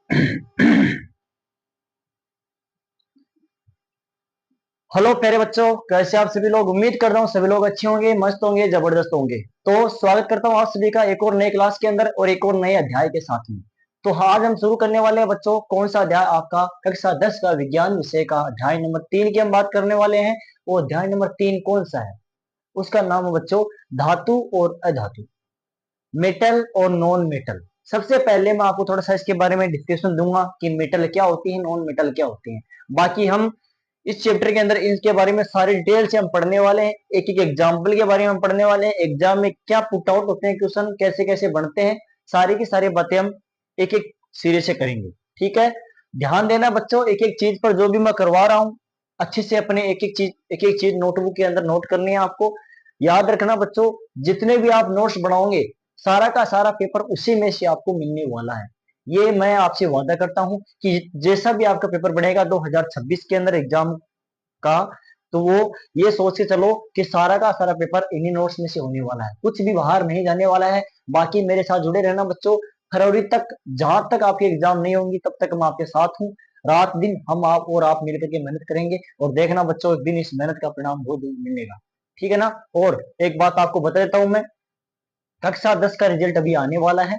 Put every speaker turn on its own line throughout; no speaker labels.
Hello प्यारे बच्चों, कैसे आप सभी लोग। उम्मीद कर रहा हूँ सभी लोग अच्छे होंगे, मस्त होंगे, जबरदस्त होंगे। तो स्वागत करता हूँ आप सभी का एक और नए क्लास के अंदर और एक और नए अध्याय के साथ में। तो हाँ, आज हम शुरू करने वाले हैं बच्चों। कौन सा अध्याय? आपका कक्षा 10 का विज्ञान विषय का अध्याय नंबर 3 की हम बात करने वाले हैं। वो अध्याय नंबर 3 कौन सा है? उसका नाम है बच्चों धातु और अधातु, मेटल और नॉन मेटल। सबसे पहले मैं आपको थोड़ा सा इसके बारे में डिस्कशन दूंगा कि मेटल क्या होती है, नॉन मेटल क्या होती है। बाकी हम इस चैप्टर के अंदर इनके बारे में सारी डिटेल से हम पढ़ने वाले हैं। एक एक एग्जाम्पल के बारे में हम पढ़ने वाले हैं। एग्जाम में क्या पुट आउट होते हैं क्वेश्चन, कैसे कैसे बनते हैं, सारी की सारी बातें हम एक एक सिरे से करेंगे। ठीक है, ध्यान देना बच्चों, एक एक चीज पर जो भी मैं करवा रहा हूँ अच्छे से अपने एक एक चीज नोटबुक के अंदर नोट करनी है आपको। याद रखना बच्चों, जितने भी आप नोट्स बनाओगे सारा का सारा पेपर उसी में से आपको मिलने वाला है। ये मैं आपसे वादा करता हूं कि जैसा भी आपका पेपर बढ़ेगा 2026 के अंदर एग्जाम का, तो वो ये सोच के चलो कि सारा का सारा पेपर इन्हीं नोट्स में से होने वाला है, कुछ भी बाहर नहीं जाने वाला है। बाकी मेरे साथ जुड़े रहना बच्चों, फरवरी तक जहां तक आपकी एग्जाम नहीं होंगी तब तक मैं आपके साथ हूँ। रात दिन हम आप और आप मिलकर के मेहनत करेंगे और देखना बच्चों, एक दिन इस मेहनत का परिणाम बहुत जल्द मिलेगा। ठीक है ना। और एक बात आपको बता देता हूं मैं, कक्षा 10 का रिजल्ट अभी आने वाला है।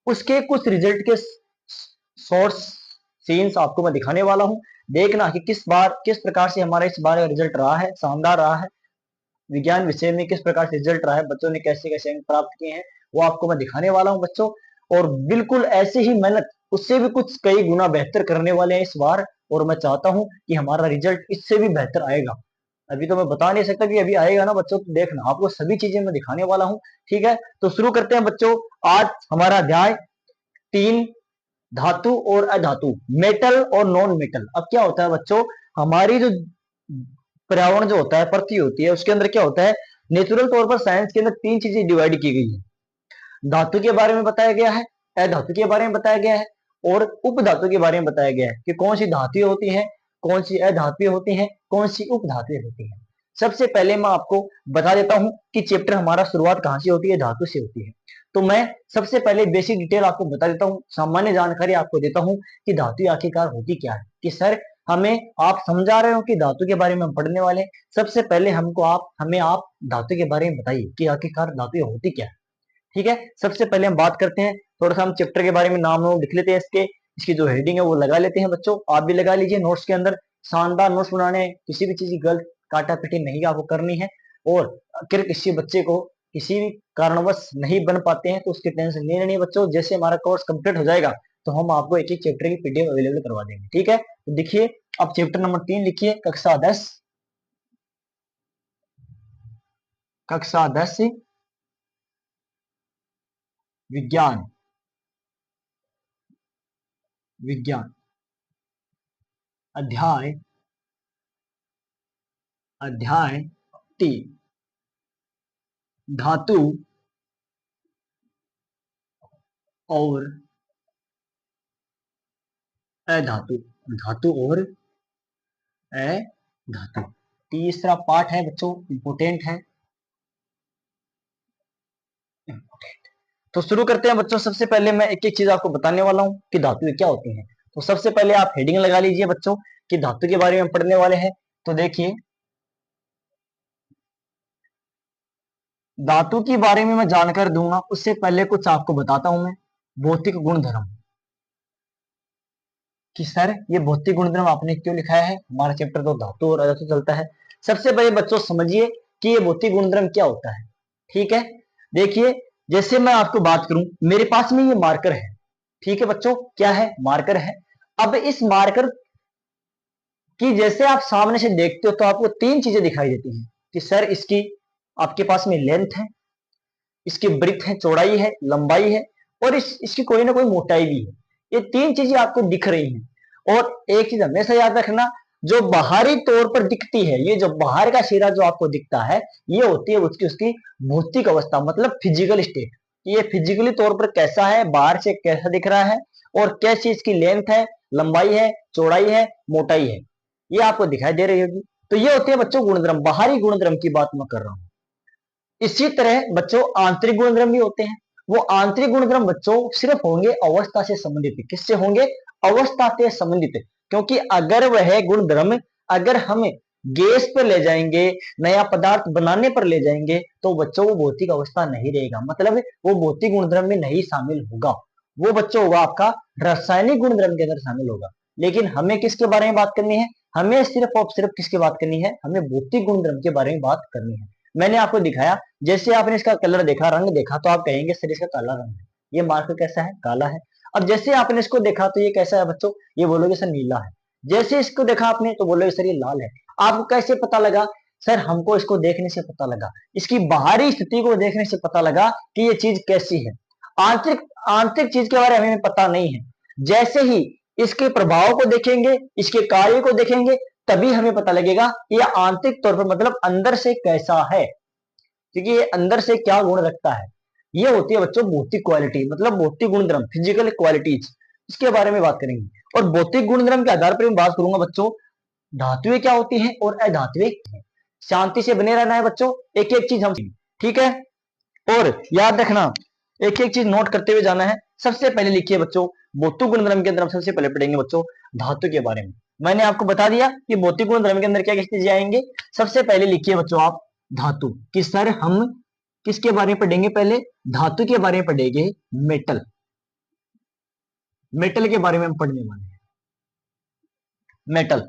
उसके कुछ रिजल्ट के सोर्स सीन्स आपको मैं दिखाने वाला हूं। देखना कि किस प्रकार से हमारा इस बार का रिजल्ट रहा है, शानदार रहा है। विज्ञान विषय में किस प्रकार से रिजल्ट रहा है, बच्चों ने कैसे कैसे अंक प्राप्त किए हैं, वो आपको मैं दिखाने वाला हूं बच्चों। और बिल्कुल ऐसे ही मेहनत उससे भी कुछ कई गुना बेहतर करने वाले हैं इस बार। और मैं चाहता हूं कि हमारा रिजल्ट इससे भी बेहतर आएगा। अभी तो मैं बता नहीं सकता कि अभी आएगा ना बच्चों, तो देखना आपको सभी चीजें मैं दिखाने वाला हूँ। ठीक है, तो शुरू करते हैं बच्चों। आज हमारा अध्याय 3, धातु और अधातु, मेटल और नॉन मेटल। अब क्या होता है बच्चों, हमारी जो पर्यावरण जो होता है, पृथ्वी होती है, उसके अंदर क्या होता है, नेचुरल तौर पर साइंस के अंदर 3 चीजें डिवाइड की गई है। धातु के बारे में बताया गया है, अधातु के बारे में बताया गया है और उपधातु के बारे में बताया गया है कि कौन सी धातुएं होती हैं, कौन सी अधातुएं होती हैं, कौन सी उपधातुएं होती हैं। सबसे पहले मैं आपको बता देता हूं कि चैप्टर हमारा शुरुआत कहां से होती है, धातु से होती है। तो मैं सबसे पहले बेसिक डिटेल आपको बता देता हूं, सामान्य जानकारी आपको देता हूं कि धातु आखिरकार होती क्या है। कि सर हमें आप समझा रहे हो कि धातु के बारे में हम पढ़ने वाले हैं, सबसे पहले हमें आप धातु के बारे में बताइए कि आखिरकार धातु होती क्या है। ठीक है, सबसे पहले हम बात करते हैं, थोड़ा सा हम चैप्टर के बारे में नाम नोट लिख लेते हैं, इसकी जो हेडिंग है वो लगा लेते हैं बच्चों। आप भी लगा लीजिए नोट्स के अंदर। शानदार नोट्स बनाने, किसी भी चीज की गलत काटा पीटी नहीं आपको करनी है। और अगर किसी बच्चे को किसी भी कारणवश नहीं बन पाते हैं तो उसकी टेंशन नहीं लेनी है बच्चों। जैसे हमारा कोर्स कंप्लीट हो जाएगा तो हम आपको एक एक चैप्टर की पीडीएफ अवेलेबल करवा देंगे। ठीक है, तो देखिए अब चैप्टर नंबर 3 लिखिए, कक्षा 10, कक्षा 10 विज्ञान, विज्ञान अध्याय, अध्याय 3, धातु और अधातु, धातु और अधातु। तीसरा पार्ट है बच्चों, इंपोर्टेंट है। तो शुरू करते हैं बच्चों। सबसे पहले मैं एक एक चीज आपको बताने वाला हूं कि धातुएं क्या होती हैं। तो सबसे पहले आप हेडिंग लगा लीजिए बच्चों कि धातु के बारे में पढ़ने वाले हैं। तो देखिए, धातु के बारे में मैं जानकारी दूंगा उससे पहले कुछ आपको बताता हूं मैं, भौतिक गुणधर्म। कि सर ये भौतिक गुणधर्म आपने क्यों लिखा है, हमारा चैप्टर तो धातु और अधातु चलता है। सबसे पहले बच्चों समझिए कि ये भौतिक गुणधर्म क्या होता है। ठीक है, देखिए जैसे मैं आपको बात करूं, मेरे पास में ये मार्कर है। ठीक है बच्चों, क्या है, मार्कर है। अब इस मार्कर की जैसे आप सामने से देखते हो तो आपको 3 चीजें दिखाई देती हैं कि सर इसकी आपके पास में लेंथ है, इसकी ब्रीथ है, चौड़ाई है, लंबाई है, और इसकी कोई ना कोई मोटाई भी है। ये 3 चीजें आपको दिख रही हैं। और एक चीज हमेशा याद रखना, जो बाहरी तौर पर दिखती है, ये जो बाहर का सिरा जो आपको दिखता है, ये होती है उसकी उसकी भौतिक अवस्था, मतलब फिजिकल स्टेट। ये फिजिकली तौर पर कैसा है, बाहर से कैसा दिख रहा है और कैसी इसकी लेंथ है, लंबाई है, चौड़ाई है, मोटाई है, ये आपको दिखाई दे रही होगी। तो ये होती है बच्चों गुणधर्म, बाहरी गुणधर्म की बात मैं कर रहा हूं। इसी तरह बच्चों आंतरिक गुणधर्म भी होते हैं। वो आंतरिक गुणधर्म बच्चों सिर्फ होंगे अवस्था से संबंधित। किससे होंगे? अवस्था से संबंधित। क्योंकि अगर वह गुणधर्म अगर हम गैस पर ले जाएंगे, नया पदार्थ बनाने पर ले जाएंगे, तो बच्चों वो भौतिक अवस्था नहीं रहेगा, मतलब वो भौतिक गुणधर्म में नहीं शामिल होगा। वो बच्चों होगा आपका रासायनिक गुणधर्म के अंदर शामिल होगा। लेकिन हमें किसके बारे में बात करनी है? हमें सिर्फ और सिर्फ किसकी बात करनी है? हमें भौतिक गुणधर्म के बारे में बात करनी है। मैंने आपको दिखाया, जैसे आपने इसका कलर देखा, रंग देखा, तो आप कहेंगे सर इसका काला रंग है, ये मार्कर कैसा है? काला है। अब जैसे आपने इसको देखा तो ये कैसा है बच्चों? ये बोलोगे सर नीला है। जैसे इसको देखा आपने तो बोलोगे सर ये लाल है। आपको कैसे पता लगा? सर हमको इसको देखने से पता लगा, इसकी बाहरी स्थिति को देखने से पता लगा कि ये चीज कैसी है। आंतरिक आंतरिक चीज के बारे में हमें पता नहीं है। जैसे ही इसके प्रभाव को देखेंगे, इसके कार्य को देखेंगे, तभी हमें पता लगेगा कि यह आंतरिक तौर पर मतलब अंदर से कैसा है, क्योंकि ये अंदर से क्या गुण रखता है। ये होती है बच्चों भौतिक क्वालिटी, मतलब भौतिक गुणधर्म, फिजिकल क्वालिटीज, इसके बारे में बात करेंगे। और भौतिक गुणधर्म के आधार पर मैं बात करूंगा बच्चों धातुएं क्या होती हैं और अधातुएं क्या हैं। शांति से बने रहना है बच्चों, एक एक चीज हम, ठीक है? और याद रखना, एक एक चीज नोट करते हुए जाना है। सबसे पहले लिखिए बच्चों, भौतिक गुणधर्म के अंदर हम सबसे पहले पढ़ेंगे बच्चों धातु के बारे में। मैंने आपको बता दिया कि भौतिक गुणधर्म के अंदर क्या क्या चीजें आएंगे। सबसे पहले लिखिए बच्चों आप धातु, कि सर हम किसके बारे में पढ़ेंगे? पहले धातु के बारे में पढ़ेंगे, मेटल। मेटल के बारे में हम पढ़ने वाले हैं, मेटल।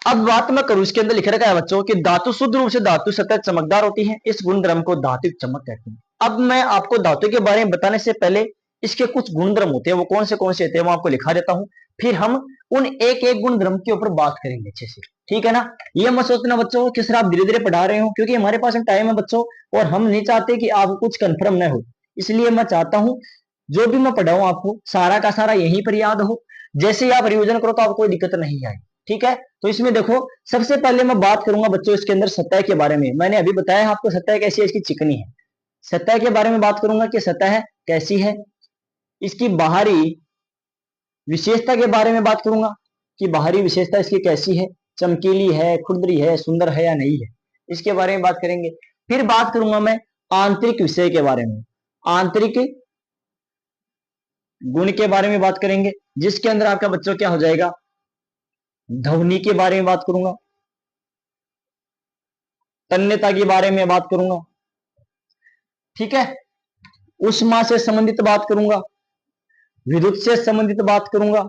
अब बात मैं करूं, इसके अंदर लिख रखा है बच्चों कि धातु शुद्ध रूप से धातु सतह चमकदार होती है, इस गुणधर्म को धात्विक चमक कहते हैं। अब मैं आपको धातु के बारे में बताने से पहले इसके कुछ गुणधर्म होते हैं, वो कौन से होते हैं वो आपको लिखा देता हूं। फिर हम उन एक एक गुणधर्म के ऊपर बात करेंगे अच्छे से, ठीक है ना? ये मत सोचना बच्चों कि सर आप धीरे धीरे पढ़ा रहे हो, क्योंकि हमारे पास टाइम है बच्चों, और हम नहीं चाहते कि आप कुछ कंफर्म न हो। इसलिए मैं चाहता हूं जो भी मैं पढ़ाऊं आपको सारा का सारा यहीं पर याद हो। जैसे ही आप रिविजन करो तो आपको कोई दिक्कत नहीं आए, ठीक है? तो इसमें देखो, सबसे पहले मैं बात करूंगा बच्चों इसके अंदर सतह के बारे में। मैंने अभी बताया आपको सतह कैसी है, इसकी चिकनी है। सतह के बारे में बात करूंगा कि सतह कैसी है, इसकी बाहरी विशेषता के बारे में बात करूंगा कि बाहरी विशेषता इसकी कैसी है, चमकीली है, खुरदरी है, सुंदर है या नहीं है, इसके बारे में बात करेंगे। फिर बात करूंगा मैं आंतरिक विषय के बारे में, आंतरिक गुण के बारे में बात करेंगे, जिसके अंदर आपका बच्चों क्या हो जाएगा, ध्वनि के बारे में बात करूंगा, तन्यता के बारे में बात करूंगा, ठीक है? उष्मा से संबंधित बात करूंगा, विद्युत से संबंधित बात करूंगा,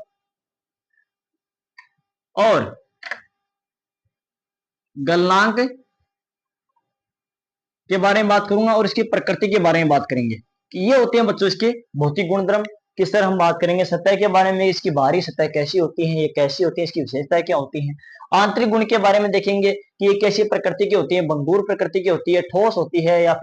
और गलनांक के बारे में बात करूंगा, और इसकी प्रकृति के बारे में बात करेंगे कि ये होते हैं बच्चों इसके भौतिक गुणधर्म। किस तरह हम बात करेंगे सतह के बारे में, इसकी बाहरी सतह कैसी होती है, ये कैसी होती है, इसकी विशेषताएं क्या होती हैं। आंतरिक गुण के बारे में देखेंगे कि ये कैसी प्रकृति की होती है, भंगुर प्रकृति की होती है, ठोस होती है, या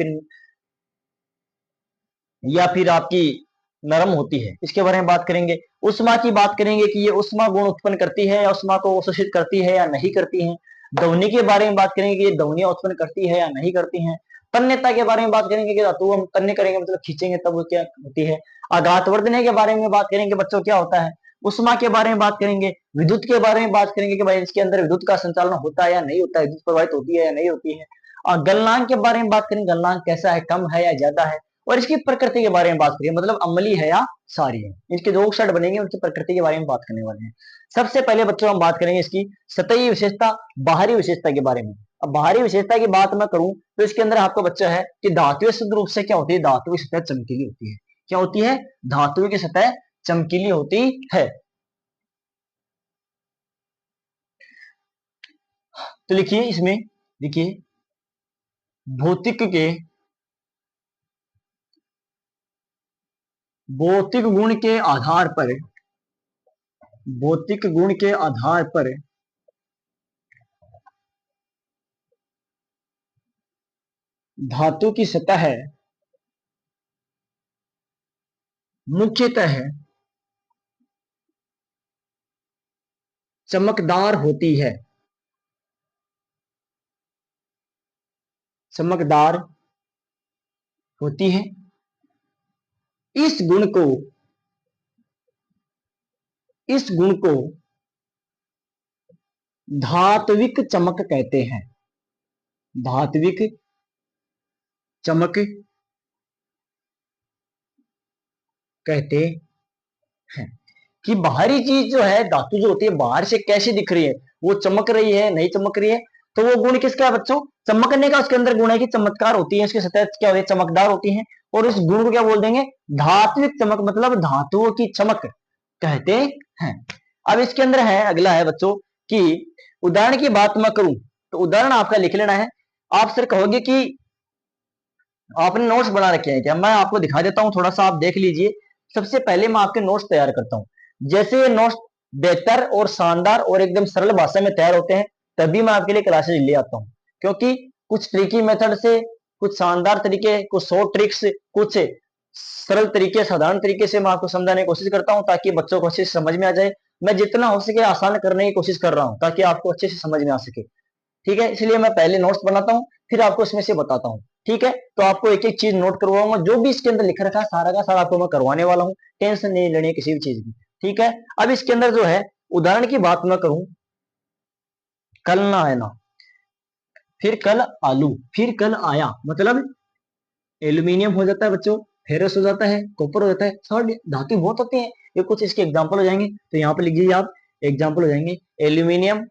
फिर आपकी नरम होती है, इसके बारे में बात करेंगे। उष्मा की बात करेंगे कि ये उष्मा गुण उत्पन्न करती है या उष्मा को अवशोषित करती है या नहीं करती है। ध्वनि के बारे में बात करेंगे कि ये ध्वनियां उत्पन्न करती है या नहीं करती हैं। तन्यता के बारे में बात करेंगे कि धातु हम तन्य करेंगे मतलब खींचेंगे तब वो क्या होती है। आघातवर्धन के बारे में बात करेंगे बच्चों क्या होता है। उष्मा के बारे में बात करेंगे, विद्युत के बारे में बात करेंगे कि भाई इसके अंदर विद्युत का संचालन होता है या नहीं होता है, विद्युत प्रवाहित होती है या नहीं होती है। और गलनांक के बारे में बात करेंगे, गलनांक कैसा है, कम है या ज्यादा है। और इसकी प्रकृति के बारे में बात करेंगे, मतलब अम्लीय है या क्षारीय है। इसके जो ऑक्साइड बनेंगे उनकी प्रकृति के बारे में बात करने वाले हैं। सबसे पहले बच्चों हम बात करेंगे इसकी सतही विशेषता, बाहरी विशेषता के बारे में। अब बाहरी विशेषता की बात मैं करूं तो इसके अंदर आपका बच्चा है कि धातु शुद्ध रूप से क्या होती है, धातु की सतह चमकीली होती है। क्या होती है? धातु की सतह चमकीली होती है। तो लिखिए इसमें, देखिए भौतिक के भौतिक गुण के आधार पर, भौतिक गुण के आधार पर धातु की सतह मुख्यतः चमकदार होती है, चमकदार होती है। इस गुण को, इस गुण को धात्विक चमक कहते हैं, धात्विक चमक कहते हैं। कि बाहरी चीज जो है, धातु जो होती है बाहर से कैसी दिख रही है, वो चमक रही है नहीं चमक रही है, तो वो गुण किसका है बच्चों? चमकने का उसके अंदर गुण है कि चमत्कार होती है, उसकी सतह क्या होती है? चमकदार होती है। और उस गुण को क्या बोल देंगे? धात्विक चमक, मतलब धातुओं की चमक कहते हैं। अब इसके अंदर है, अगला है बच्चों कि उदाहरण की बात मैं करूं तो उदाहरण आपका लिख लेना है। आप सर कहोगे कि आपने नोट्स बना रखे हैं क्या? मैं आपको दिखा देता हूं, थोड़ा सा आप देख लीजिए। सबसे पहले मैं आपके नोट्स तैयार करता हूं। जैसे ये नोट्स बेहतर और शानदार और एकदम सरल भाषा में तैयार होते हैं, तभी मैं आपके लिए क्लासेज ले आता हूं। क्योंकि कुछ ट्रिकी मेथड से, कुछ शानदार तरीके, कुछ शॉर्ट ट्रिक्स, कुछ सरल तरीके, साधारण तरीके से मैं आपको समझाने की कोशिश करता हूं, ताकि बच्चों को अच्छे से समझ में आ जाए। मैं जितना हो सके आसान करने की कोशिश कर रहा हूं, ताकि आपको अच्छे से समझ में आ सके। ठीक है, इसलिए मैं पहले नोट्स बनाता हूँ, फिर आपको इसमें से बताता हूँ। ठीक है, तो आपको एक एक चीज नोट करवाऊंगा, जो भी इसके अंदर लिखा रखा है सारा का सारा आपको मैं करवाने वाला हूँ। टेंशन नहीं लेनी है किसी भी चीज की। ठीक है, अब इसके अंदर जो है उदाहरण की बात मैं करूं, कल ना आया ना, फिर कल आलू, फिर कल आया, मतलब एल्यूमिनियम हो जाता है बच्चों, फेरस हो जाता है, कॉपर हो जाता है, सॉरी धातु बहुत होती है। ये कुछ इसके एग्जाम्पल हो जाएंगे, तो यहाँ पे लिख दीजिए आप, एग्जाम्पल हो जाएंगे एल्यूमिनियम,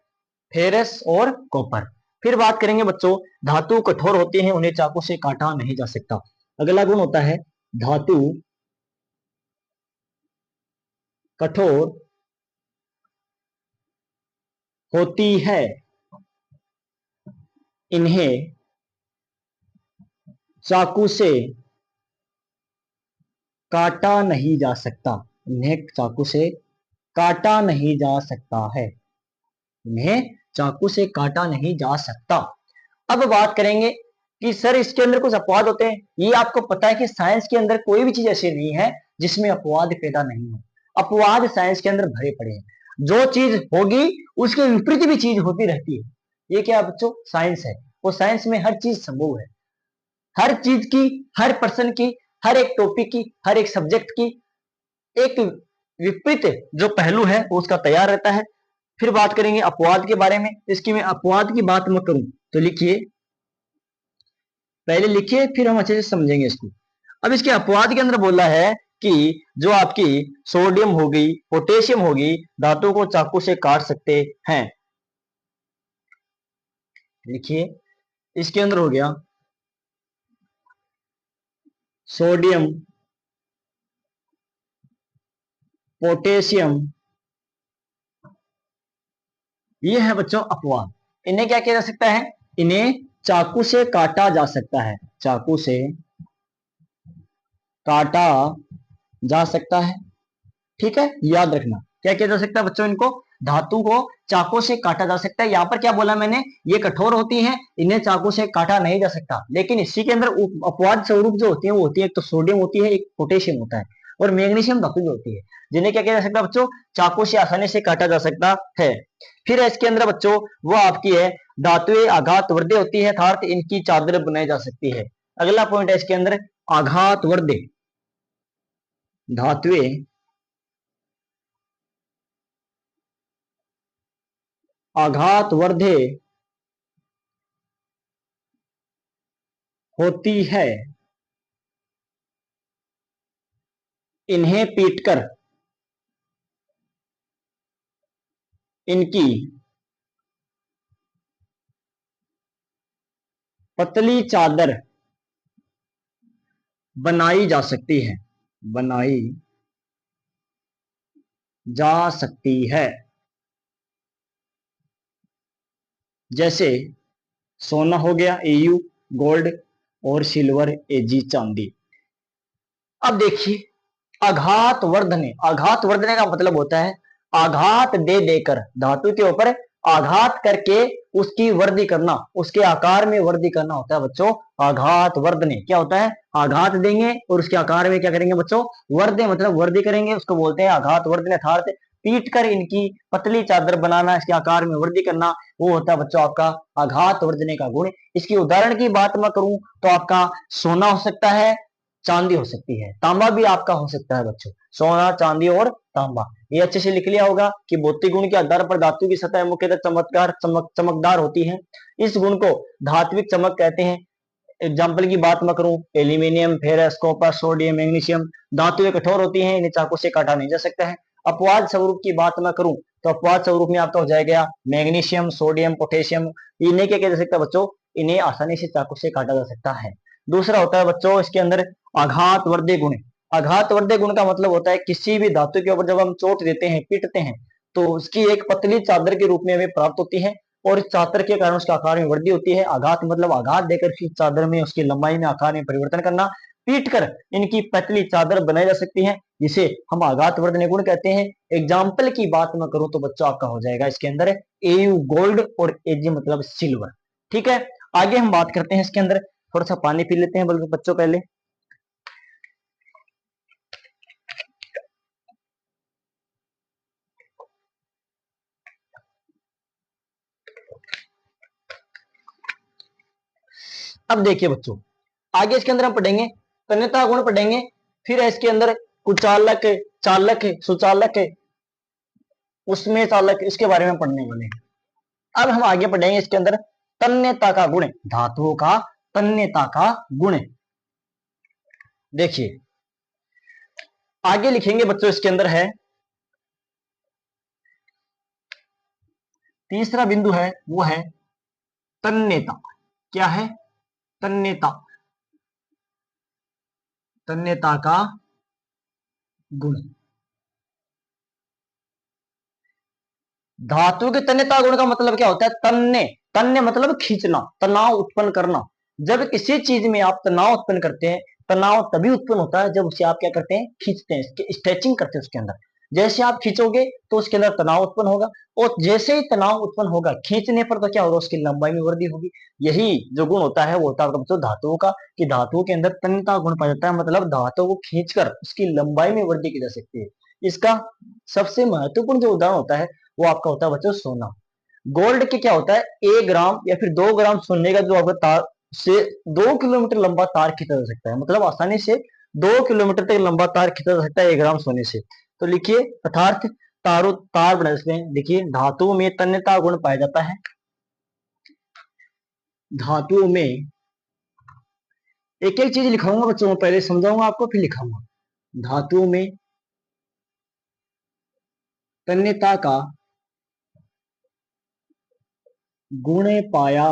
फेरस और कॉपर। फिर बात करेंगे बच्चों, धातु कठोर होते हैं, उन्हें चाकू से काटा नहीं जा सकता। अगला गुण होता है धातु कठोर होती है, इन्हें चाकू से काटा नहीं जा सकता। इन्हें चाकू से काटा नहीं जा सकता है, इन्हें चाकू से काटा नहीं जा सकता। अब बात करेंगे कि सर इसके अंदर कुछ अपवाद होते हैं। ये आपको पता है कि साइंस के अंदर कोई भी चीज ऐसी नहीं है जिसमें अपवाद पैदा नहीं हो। अपवाद साइंस के अंदर भरे पड़े हैं। जो चीज होगी उसके विपरीत भी चीज होती रहती है। ये क्या बच्चों? साइंस है। और साइंस में हर चीज संभव है। हर चीज की, हर पर्सन की, हर एक टॉपिक की, हर एक सब्जेक्ट की एक विपरीत जो पहलू है वो उसका तैयार रहता है। फिर बात करेंगे अपवाद के बारे में। इसकी मैं अपवाद की बात मैं करूं तो लिखिए, पहले लिखिए फिर हम अच्छे से समझेंगे इसको। अब इसके अपवाद के अंदर बोला है कि जो आपकी सोडियम होगी, पोटेशियम होगी, धातु को चाकू से काट सकते हैं। लिखिए, इसके अंदर हो गया सोडियम, पोटेशियम, ये है बच्चों अपवाद। इन्हें क्या किया जा सकता है? इन्हें चाकू से काटा जा सकता है, चाकू से काटा जा सकता है। ठीक है, याद रखना क्या किया जा सकता है बच्चों? इनको, धातु को चाकू से काटा जा सकता है। यहाँ पर क्या बोला मैंने? ये कठोर होती हैं, इन्हें चाकू से काटा नहीं जा सकता। लेकिन इसी के अंदर अपवाद स्वरूप जो होती है वो होती है, एक तो सोडियम होती है, एक पोटेशियम होता है, और मैग्नीशियम धातु जो होती है, जिन्हें क्या किया जा सकता है बच्चों? चाकू से आसानी से काटा जा सकता है। फिर इसके अंदर बच्चों वो आपकी है धातुएं आघात वर्धे होती है, अर्थात इनकी चादर बनाई जा सकती है। अगला पॉइंट है इसके अंदर आघात वर्धे धातुएं आघात वर्धे होती है, इन्हें पीटकर इनकी पतली चादर बनाई जा सकती है, बनाई जा सकती है। जैसे सोना हो गया एयू, गोल्ड, और सिल्वर एजी चांदी। अब देखिए, आघात वर्धने, आघात वर्धने का मतलब होता है आघात दे देकर, धातु के ऊपर आघात करके उसकी वृद्धि करना, उसके आकार में वृद्धि करना होता है बच्चों आघात वर्धने। क्या होता है? आघात देंगे और उसके आकार में क्या करेंगे बच्चों? वर्धे, मतलब वृद्धि करेंगे, उसको बोलते हैं आघात वर्धने। अर्थात पीट कर इनकी पतली चादर बनाना, इसके आकार में वृद्धि करना, वो होता है बच्चों आपका आघात वर्धने का गुण। इसकी उदाहरण की बात मैं करूं तो आपका सोना हो सकता है, चांदी हो सकती है, तांबा भी आपका हो सकता है बच्चों। सोना, चांदी और तांबा, ये अच्छे से लिख लिया होगा कि भौतिक गुण के आधार पर धातु की सतह मुख्यतः चमकदार होती है। इस गुण को धात्विक चमक कहते हैं। एग्जाम्पल की बात मैं करूं, aluminium, ferrous, copper, sodium, magnesium, धातुएं कठोर होती हैं, इन्हें चाकू से काटा नहीं जा सकता है। अपवाद स्वरूप की बात मैं करूं तो अपवाद स्वरूप में आपका हो जाएगा मैग्नीशियम, सोडियम, पोटेशियम। इन्हें क्या किया जा सकता है बच्चों, इन्हें आसानी से चाकू से काटा जा सकता है। दूसरा होता है बच्चों इसके अंदर आघात वर्धे गुण। आघात वर्धे गुण का मतलब होता है किसी भी धातु के ऊपर जब हम चोट देते हैं, पीटते हैं, तो उसकी एक पतली चादर के रूप में हमें प्राप्त होती है और इस चादर के कारण उसके आकार में वृद्धि होती है। आघात मतलब आघात देकर फिर चादर में उसकी लंबाई में आकार में परिवर्तन करना, पीट कर इनकी पतली चादर बनाई जा सकती है, जिसे हम आघात वर्धने गुण कहते हैं। एग्जाम्पल की बात मैं करूं तो बच्चों आपका हो जाएगा इसके अंदर एयू गोल्ड और एजी मतलब सिल्वर। ठीक है, आगे हम बात करते हैं इसके अंदर। थोड़ा सा पानी पी लेते हैं बल्कि बच्चों पहले। अब देखिए बच्चों, आगे इसके अंदर हम पढ़ेंगे तन्यता गुण पढ़ेंगे, फिर इसके अंदर कुचालक, चालक, सुचालक, उसमें चालक, इसके बारे में पढ़ने वाले हैं। अब हम आगे पढ़ेंगे इसके अंदर तन्यता का गुण, धातुओं का तन्यता का गुण। देखिए आगे लिखेंगे बच्चों इसके अंदर है तीसरा बिंदु है वो है तन्यता। क्या है? तन्यता, तन्यता का गुण। धातु के तन्यता गुण का मतलब क्या होता है? तन्य, तन्य मतलब खींचना, तनाव उत्पन्न करना। जब किसी चीज में आप तनाव उत्पन्न करते हैं, तनाव तभी उत्पन्न होता है जब उसे आप क्या करते हैं? खींचते हैं, स्ट्रेचिंग करते हैं उसके अंदर। जैसे आप खींचोगे तो उसके अंदर तनाव उत्पन्न होगा, और जैसे ही तनाव उत्पन्न होगा खींचने पर तो क्या होगा? उसकी लंबाई में वृद्धि होगी। यही जो गुण होता है वो होता है तो धातुओं का, कि धातुओं के अंदर तन्यता गुण पाया जाता है, मतलब धातु को खींचकर उसकी लंबाई में वृद्धि की जा सकती है। इसका सबसे महत्वपूर्ण जो उदाहरण होता है वो आपका होता है बच्चों सोना। गोल्ड के क्या होता है? 1 ग्राम या फिर 2 ग्राम सोने का जो आपका तार से 2 किलोमीटर लंबा तार खींचा जा सकता है, मतलब आसानी से 2 किलोमीटर तक लंबा तार खींचा जा सकता है 1 ग्राम सोने से। तो लिखिए अर्थात तारों तार बना सकते हैं। देखिए धातुओं में तन्यता गुण पाया जाता है, धातुओं में एक एक चीज लिखाऊंगा बच्चों, पहले समझाऊंगा आपको फिर लिखाऊंगा। धातुओं में तन्यता का गुण पाया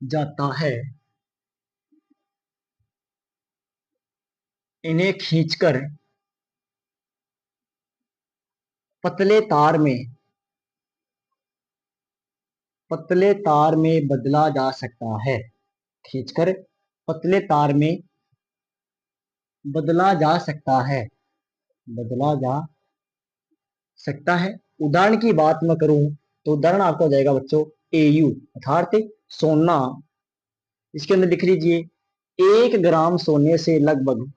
जाता है, इन्हें खींचकर पतले तार में, पतले तार में बदला जा सकता है। खींचकर पतले तार में बदला जा सकता है, बदला जा सकता है। उदाहरण की बात मैं करूं तो उदाहरण आपका हो जाएगा बच्चों एयू अर्थात सोना। इसके अंदर लिख लीजिए 1 ग्राम सोने से लगभग,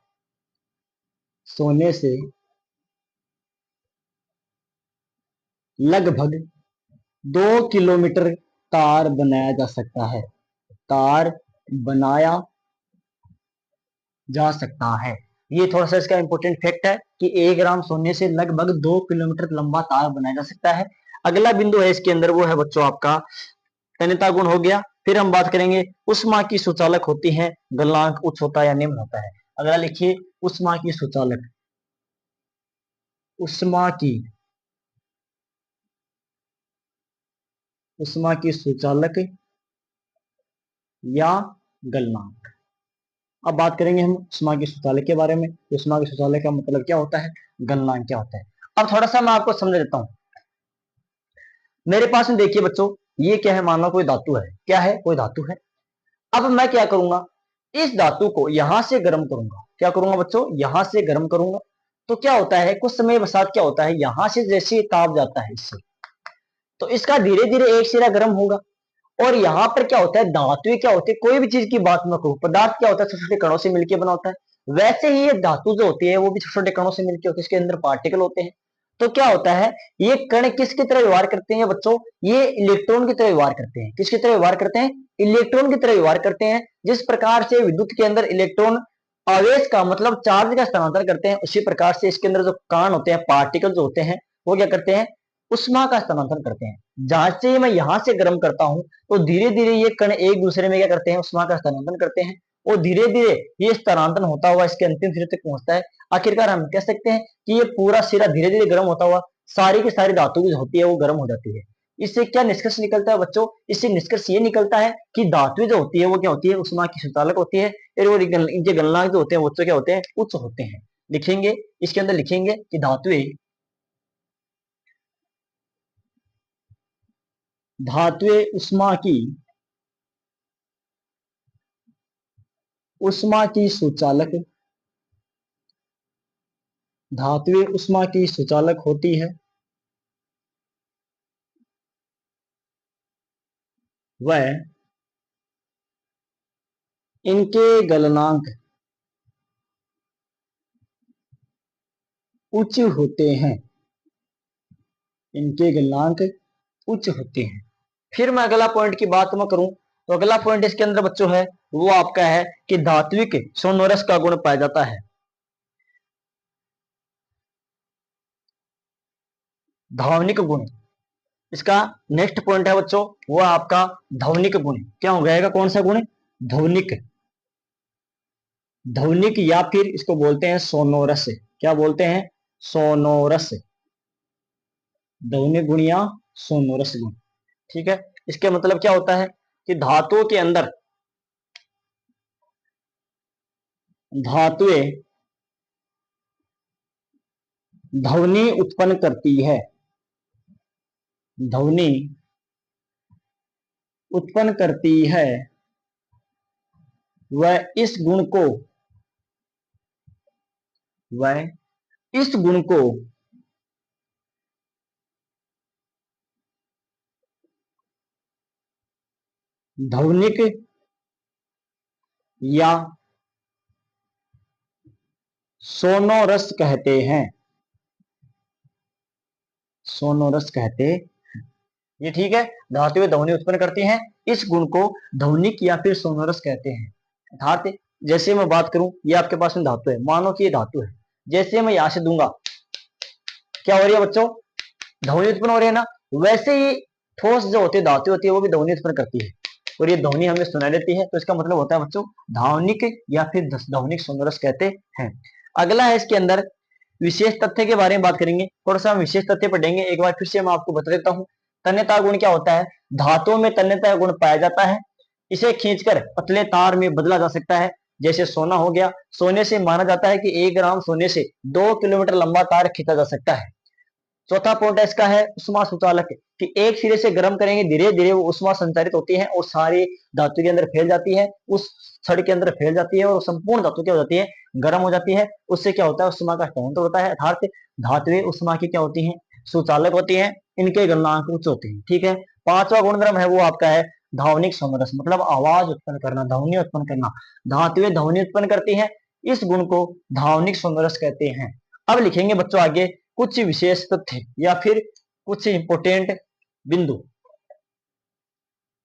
सोने से लगभग 2 किलोमीटर तार बनाया जा सकता है, तार बनाया जा सकता है। ये थोड़ा सा इसका इंपॉर्टेंट फैक्ट है कि 1 ग्राम सोने से लगभग 2 किलोमीटर लंबा तार बनाया जा सकता है। अगला बिंदु है इसके अंदर वो है बच्चों आपका तन्यता गुण हो गया। फिर हम बात करेंगे उष्मा की सुचालक होती है, गलनांक उच्च होता है या निम्न होता है। अगला लिखिए उष्मा की सुचालक, उष्मा की, उष्मा की सुचालक या गलनांक। अब बात करेंगे हम उष्मा की सुचालक के बारे में। उष्मा की सुचालक का मतलब क्या होता है, गलनांक क्या होता है। अब थोड़ा सा मैं आपको समझ देता हूं। मेरे पास में देखिए बच्चों ये क्या है, मानो कोई धातु है। क्या है? कोई धातु है। अब मैं क्या करूंगा, इस धातु को यहां से गर्म करूंगा। क्या करूंगा बच्चों? यहां से गर्म करूंगा। तो क्या होता है कुछ समय पश्चात क्या होता है, यहां से जैसे ताप जाता है इससे, तो इसका धीरे धीरे एक सिरा गर्म होगा। और यहाँ पर क्या होता है, धातु क्या होती है, कोई भी चीज की बात मैं करूं, पदार्थ क्या होता है छोटे छोटे कणों से मिलकर बना होता है। वैसे ही ये धातु जो होती है वो भी छोटे छोटे कणों से मिलकर होती है, इसके अंदर पार्टिकल होते हैं। तो क्या होता है, ये कण किसकी तरह व्यवहार करते हैं बच्चों? ये इलेक्ट्रॉन की तरह व्यवहार करते हैं। किसकी तरह व्यवहार करते हैं? इलेक्ट्रॉन की तरह व्यवहार करते हैं। जिस प्रकार से विद्युत के अंदर इलेक्ट्रॉन आवेश का मतलब चार्ज का स्थानांतरण करते हैं, उसी प्रकार से इसके अंदर जो कण होते हैं, पार्टिकल जो होते हैं, वो क्या करते हैं? उष्मा का स्थानांतरण करते हैं। जहां से मैं यहां से गर्म करता हूं तो धीरे धीरे ये कण एक दूसरे में क्या करते हैं, उष्मा का स्थानांतरण करते हैं, और धीरे धीरे ये स्थानांतरण होता हुआ इसके अंतिम सिरे तक पहुंचता है। आखिरकार हम कह सकते हैं कि ये पूरा सिरा धीरे धीरे गर्म होता हुआ सारी की सारी धातु जो होती है वो गर्म हो जाती है। इससे क्या निष्कर्ष निकलता है बच्चों, इससे निष्कर्ष ये निकलता है कि धातु जो होती है वो क्या होती है, उष्मा की संचालक होती है, और इनके गलनांक जो होते हैं वो क्या होते हैं, उच्च होते हैं। लिखेंगे इसके अंदर, लिखेंगे कि धातुएं धातुएं उष्मा की सुचालक, धातुएं उष्मा की सुचालक होती है। वह इनके गलनांक उच्च होते हैं, इनके गलनांक उच्च होते हैं। फिर मैं अगला पॉइंट की बात मैं करूं तो अगला पॉइंट इसके अंदर बच्चों है वो आपका है कि धात्विक सोनोरस का गुण पाया जाता है। धावनिक गुण, इसका नेक्स्ट पॉइंट है बच्चों वो आपका ध्वनिक गुण। क्या हो जाएगा, कौन सा गुण, ध्वनिक, ध्वनिक या फिर इसको बोलते हैं सोनोरस। क्या बोलते हैं, सोनोरस, ध्वनिक गुण या सोनोरस गुण। ठीक है, इसके मतलब क्या होता है कि धातुओं के अंदर धातुएं ध्वनि उत्पन्न करती है, ध्वनि उत्पन्न करती है, वह इस गुण को, वह इस गुण को ध्वनिक या सोनोरस कहते हैं, सोनोरस कहते हैं। ये ठीक है, धातुएं ध्वनि उत्पन्न करती हैं, इस गुण को ध्वनिक या फिर सोनोरस कहते हैं। अर्थात जैसे मैं बात करूं, ये आपके पास में धातु है, मानो कि ये धातु है, जैसे मैं यहां से दूंगा क्या हो रही है बच्चों, ध्वनि उत्पन्न हो रही है ना। वैसे ही ठोस जो होती है धातु होती है वो भी ध्वनि उत्पन्न करती है, और ये ध्वनि हमें सुनाई देती है, तो इसका मतलब होता है बच्चों धावनिक या फिर ध्वनिक सोनोरस कहते हैं। अगला है इसके अंदर विशेष तथ्य के बारे में बात करेंगे, थोड़ा सा हम विशेष तथ्य पढ़ेंगे। एक बार फिर से मैं आपको बता देता हूँ। तन्यता गुण क्या होता है, धातुओं में तन्यता गुण पाया जाता है, इसे खींचकर पतले तार में बदला जा सकता है। जैसे सोना हो गया, सोने से माना जाता है कि 1 ग्राम सोने से 2 किलोमीटर लंबा तार खींचा जा सकता है। चौथा पॉइंट इसका है उष्मा सुचालक, कि एक सिरे से गर्म करेंगे धीरे धीरे वो उष्मा संचारित होती है और सारी धातु के अंदर फैल जाती है, उस छड़ के अंदर फैल जाती है और संपूर्ण धातु क्या हो जाती है, गर्म हो जाती है। उससे क्या होता है, उष्मा का स्थानांतरण होता है। अर्थात धातुएं उष्मा की क्या होती हैं, सुचालक होती हैं, इनके गलनांक उच्च होते हैं। ठीक है, पांचवा गुणधर्म है वो आपका है ध्वनिक सोनोरस, मतलब आवाज उत्पन्न करना, ध्वनि उत्पन्न करना। धातुएं ध्वनि उत्पन्न करती हैं, इस गुण को ध्वनिक सोनोरस कहते हैं। अब लिखेंगे बच्चों आगे कुछ विशेष तथ्य या फिर कुछ इंपोर्टेंट बिंदु,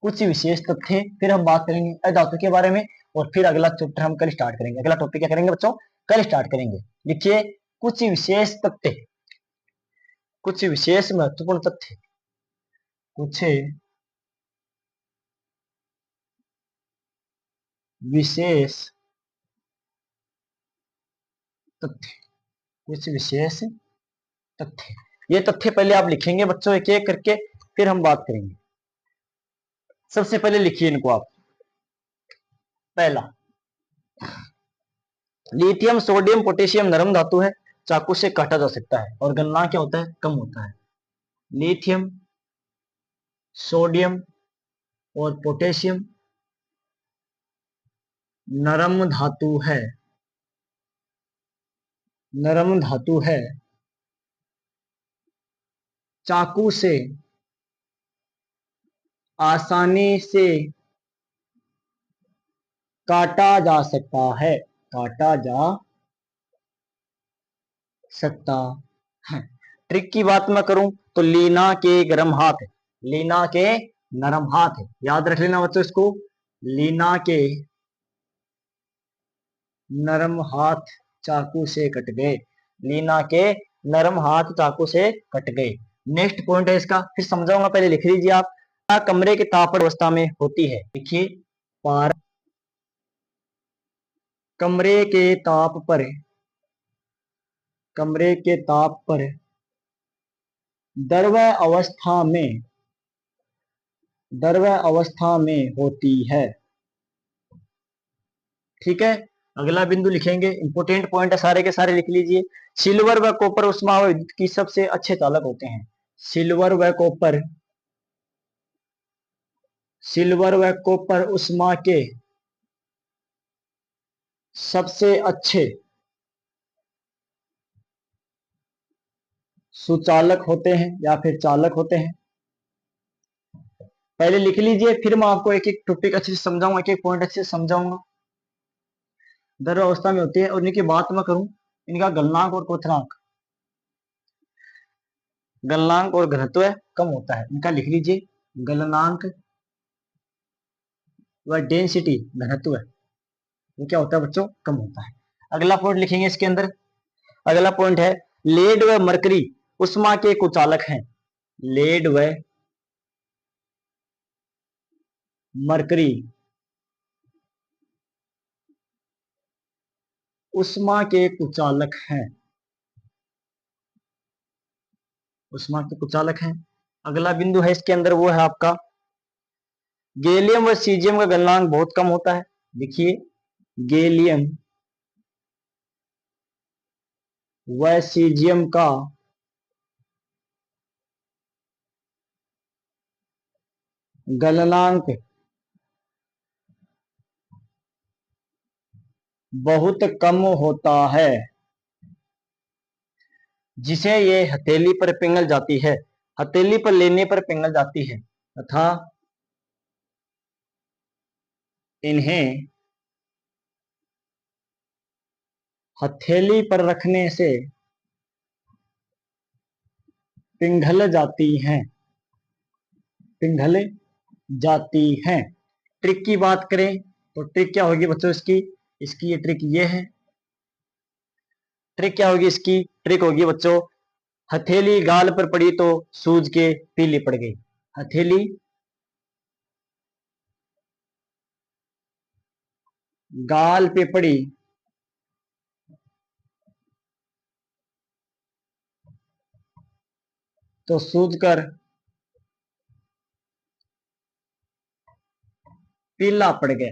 कुछ विशेष तथ्य, फिर हम बात करेंगे धातु के बारे में, और फिर अगला चैप्टर हम कल स्टार्ट करेंगे। अगला टॉपिक क्या करेंगे बच्चों, कल स्टार्ट करेंगे। लिखिए कुछ विशेष तथ्य, कुछ विशेष महत्वपूर्ण तथ्य, कुछ विशेष तथ्य, कुछ विशेष तथ्य। ये तथ्य पहले आप लिखेंगे बच्चों एक एक करके, फिर हम बात करेंगे। सबसे पहले लिखिए इनको आप। पहला, लिथियम सोडियम पोटेशियम नरम धातु है, चाकू से काटा जा सकता है और गलनांक क्या होता है, कम होता है। लिथियम सोडियम और पोटेशियम नरम धातु है, नरम धातु है, चाकू से आसानी से काटा जा सकता है, काटा जा सकता है। ट्रिक की बात मैं करूं तो लीना के गर्म हाथ, लीना के नरम हाथ, याद रख लेना बच्चों इसको। लीना के नरम हाथ चाकू से कट गए, लीना के नरम हाथ चाकू से कट गए। नेक्स्ट पॉइंट है इसका, फिर समझाऊंगा, पहले लिख लीजिए आप। कमरे के तापमान अवस्था में होती है, देखिए पारा कमरे के ताप पर, कमरे के ताप पर द्रव अवस्था में, द्रव अवस्था में होती है। ठीक है, अगला बिंदु लिखेंगे, इंपोर्टेंट पॉइंट है, सारे के सारे लिख लीजिए। सिल्वर व कॉपर उष्मा व विद्युत की सबसे अच्छे चालक होते हैं। सिल्वर व कॉपर, सिल्वर व कॉपर उष्मा के सबसे अच्छे सुचालक होते हैं या फिर चालक होते हैं। पहले लिख लीजिए, फिर मैं आपको एक एक टॉपिक अच्छे से समझाऊंगा, एक एक पॉइंट अच्छे से समझाऊंगा। द्रव अवस्था में होती है और इनकी बात मैं करूं, इनका गलनांक और क्वथनांक, गलनांक और घनत्व कम होता है इनका, लिख लीजिए गलनांक व डेंसिटी, घनत्व ये क्या होता है बच्चों, कम होता है। अगला पॉइंट लिखेंगे इसके अंदर, अगला पॉइंट है लेड व मरकरी उष्मा के कुचालक हैं। लेड व मरकरी उष्मा के कुचालक हैं, उष्मा के कुचालक हैं। अगला बिंदु है इसके अंदर, वो है आपका गैलियम व सीजियम का गलनांक बहुत कम होता है। देखिए गैलियम व सीजियम का गलनांक बहुत कम होता है, जिसे ये हथेली पर पिघल जाती है, हथेली पर लेने पर पिघल जाती है, तथा इन्हें हथेली पर रखने से पिघल जाती हैं, पिघल जाती हैं। ट्रिक की बात करें तो ट्रिक क्या होगी बच्चों इसकी, इसकी ये ट्रिक ये है, ट्रिक क्या होगी इसकी, ट्रिक होगी बच्चों, हथेली गाल पर पड़ी तो सूज के पीली पड़ गई, हथेली गाल पे पड़ी तो सूज कर पीला पड़ गया,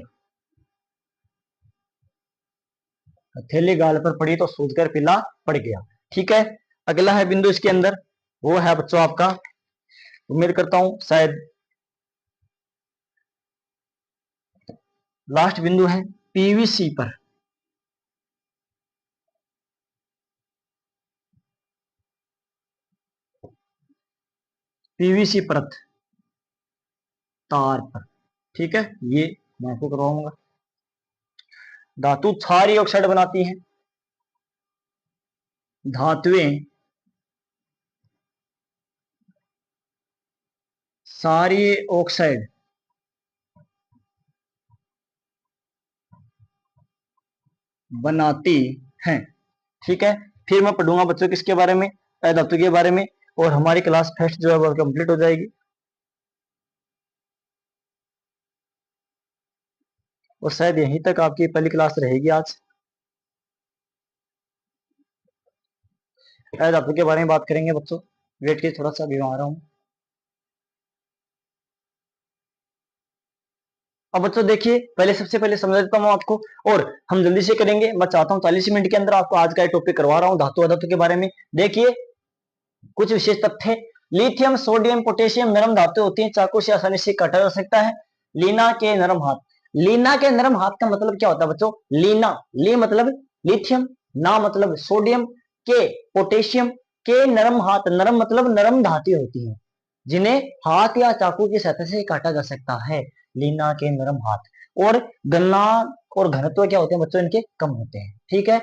हथेली गाल पर पड़ी तो सूज कर पीला पड़ गया। ठीक है, अगला है बिंदु इसके अंदर, वो है बच्चों आपका, उम्मीद करता हूं शायद लास्ट बिंदु है पीवीसी पर, पीवीसी परत तार पर। ठीक है, ये मैं आपको करवाऊंगा। धातु क्षारीय ऑक्साइड बनाती हैं, धातुएं क्षारीय ऑक्साइड बनाती हैं। ठीक है, फिर मैं पढ़ूंगा बच्चों किसके बारे में, धातु के बारे में, और हमारी क्लास फर्स्ट जो है वो कंप्लीट हो जाएगी। और शायद यहीं तक आपकी पहली क्लास रहेगी आज। धातु के बारे में बात करेंगे बच्चों, वेट के थोड़ा सा भी आ रहा हूँ। अब बच्चों देखिए, पहले सबसे पहले समझा देता हूँ आपको, और हम जल्दी से करेंगे। मैं चाहता हूँ 40 मिनट के अंदर आपको आज का टॉपिक करवा रहा हूँ धातु अधातु के बारे में। देखिए कुछ विशेष तथ्य, लिथियम सोडियम पोटेशियम नरम धातु होती हैं, चाकू से आसानी से काटा जा सकता है। लीना के नरम हाथ, लीना के नरम हाथ का मतलब क्या होता है बच्चों, लीना, ली मतलब लिथियम, ना मतलब सोडियम, के पोटेशियम, के नरम हाथ, नरम मतलब नरम धातु होती हैं जिन्हें हाथ या चाकू की सहायता से काटा जा सकता है, लीना के नरम हाथ। और गलनांक और घनत्व क्या होते हैं बच्चों, इनके कम होते हैं। ठीक है,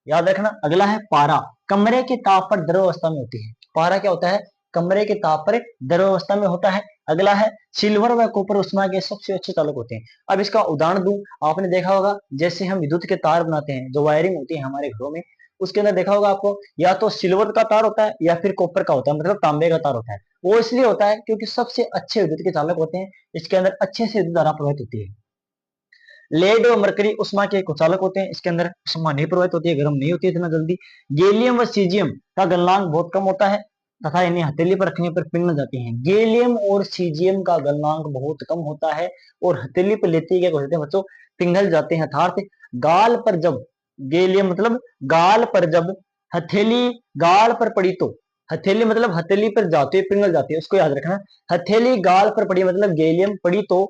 याद रखना। अगला है पारा, कमरे के ताप पर द्रव अवस्था में होती है। पारा क्या होता है, कमरे के ताप पर द्रव अवस्था में होता है। अगला है सिल्वर व कॉपर उष्मा के सबसे अच्छे चालक होते हैं। अब इसका उदाहरण दूं, आपने देखा होगा जैसे हम विद्युत के तार बनाते हैं, जो वायरिंग होती है हमारे घरों में, उसके अंदर देखा होगा आपको, या तो सिल्वर का तार होता है या फिर कॉपर का होता है, मतलब तांबे का तार होता है। वो इसलिए होता है क्योंकि सबसे अच्छे विद्युत के चालक होते हैं, इसके अंदर अच्छे से विद्युत धारा प्रवाहित होती है। लेड और मरकरी उष्मा के कुचालक होते हैं, इसके अंदर उष्मा नहीं प्रवाहित होती है, गर्म नहीं होती है इतना जल्दी। गैलियम व सीजियम का गलनांक बहुत कम होता है तथा इन्हें हथेली पर रखने पर पिघल जाती हैं। गैलियम और सीजियम का गलनांक बहुत कम होता है और हथेली पर लेते ही क्या होते हैं बच्चों, पिघल जाते हैं। अर्थात गाल पर जब गैलियम मतलब गाल पर जब हथेली गाल पर पड़ी तो, हथेली मतलब हथेली पर जाते हुए पिघल जाती है, उसको याद रखना। हथेली गाल पर पड़ी मतलब गैलियम पड़ी तो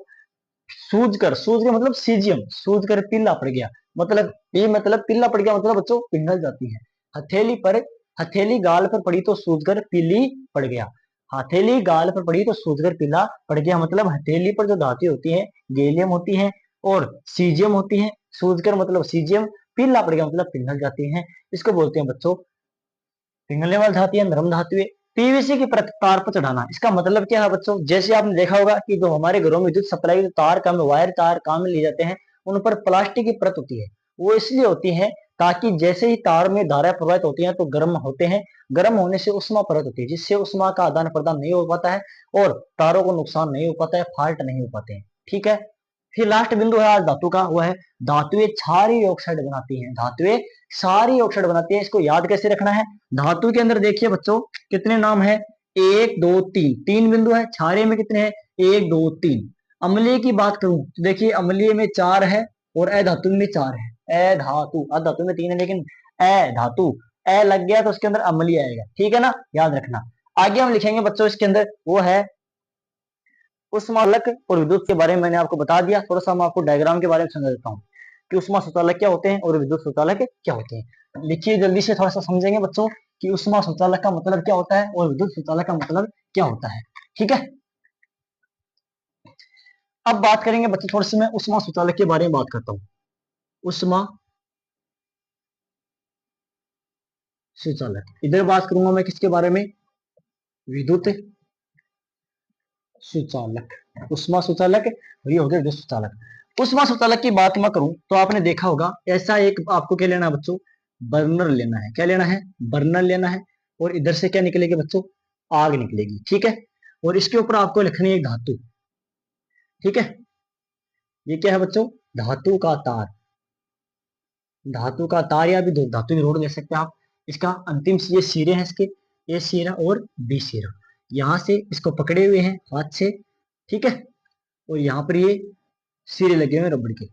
सूज कर मतलब सीजियम, सूज कर पीला पड़ गया, मतलब ये मतलब पीला पड़ गया मतलब बच्चों पिघल जाती है। हथेली पर हथेली गाल पर पड़ी तो सूज कर पीली पड़ गया। हथेली गाल पर पड़ी तो सूज कर पीला पड़ गया, मतलब हथेली पर जो धातु होती है गैलियम होती है और सीजियम होती है, सूज कर मतलब सीजियम, पीला पड़ गया मतलब पिघल जाती है। इसको बोलते हैं बच्चों पिघलने वाली धातु है, नरम धातु है। पीवीसी की परत तार पर चढ़ाना, इसका मतलब क्या है बच्चों, जैसे आपने देखा होगा कि जो हमारे घरों में विद्युत सप्लाई के तार काम वायर तार काम में लिए जाते हैं, उन पर प्लास्टिक की परत होती है। वो इसलिए होती है ताकि जैसे ही तार में धारा प्रवाहित होती है तो गर्म होते हैं, गर्म होने से उष्मा परत होती है, जिससे उष्मा का आदान प्रदान नहीं हो पाता है और तारों को नुकसान नहीं हो पाता है, फॉल्ट नहीं हो पाते हैं। ठीक है, फिर लास्ट बिंदु है आज धातु का, वो है धातुएं क्षारीय ऑक्साइड बनाती हैं। धातुएं क्षारीय ऑक्साइड बनाती है, इसको याद कैसे रखना है। धातु के अंदर देखिए बच्चों कितने नाम है, एक दो तीन, तीन बिंदु है। क्षारीय में कितने हैं, एक दो तीन। अम्लीय की बात करूं तो देखिए अम्लीय में चार है और अधातु में चार है। अधातु अधातु में तीन है लेकिन अधातु अ लग गया तो उसके अंदर अम्लीय आएगा, ठीक है ना, याद रखना। आगे हम लिखेंगे बच्चों इसके अंदर, वो है उष्माचालक और विद्युत के बारे में मैंने आपको बता दिया। थोड़ा सा मैं आपको डायग्राम के बारे में समझा देता हूँ कि उष्मा सुचालक क्या होते हैं और विद्युत सुचालक क्या होते हैं। लिखिए जल्दी से, थोड़ा सा समझेंगे बच्चों कि उष्मा सुचालक का मतलब क्या होता है और विद्युत सुचालक का मतलब क्या होता है। ठीक है, अब बात करेंगे बच्चों, थोड़ी सी मैं उष्मा सुचालक के बारे में बात करता हूँ। उष्मा सुचालक, इधर बात करूंगा मैं किसके बारे में, विद्युत सुचालक। उष्मा सुचालक ये हो गया विद्युत सुचालक। उष्मा सुचालक की बात मैं करूं तो आपने देखा होगा ऐसा एक, आपको क्या लेना है बच्चों, बर्नर लेना है। क्या लेना है, बर्नर लेना है। और इधर से क्या निकलेगी बच्चों, आग निकलेगी। ठीक है, और इसके ऊपर आपको लिखनी है धातु। ठीक है, ये क्या है बच्चों, धातु का तार। धातु का तार या भी धातु की रोड ले सकते हैं आप। इसका अंतिम ये सिरे हैं इसके, ए सिरा और बी सिरा, यहां से इसको पकड़े हुए हैं हाथ से। ठीक है, और यहाँ पर ये सिरे लगे हुए हैं रबड़ के।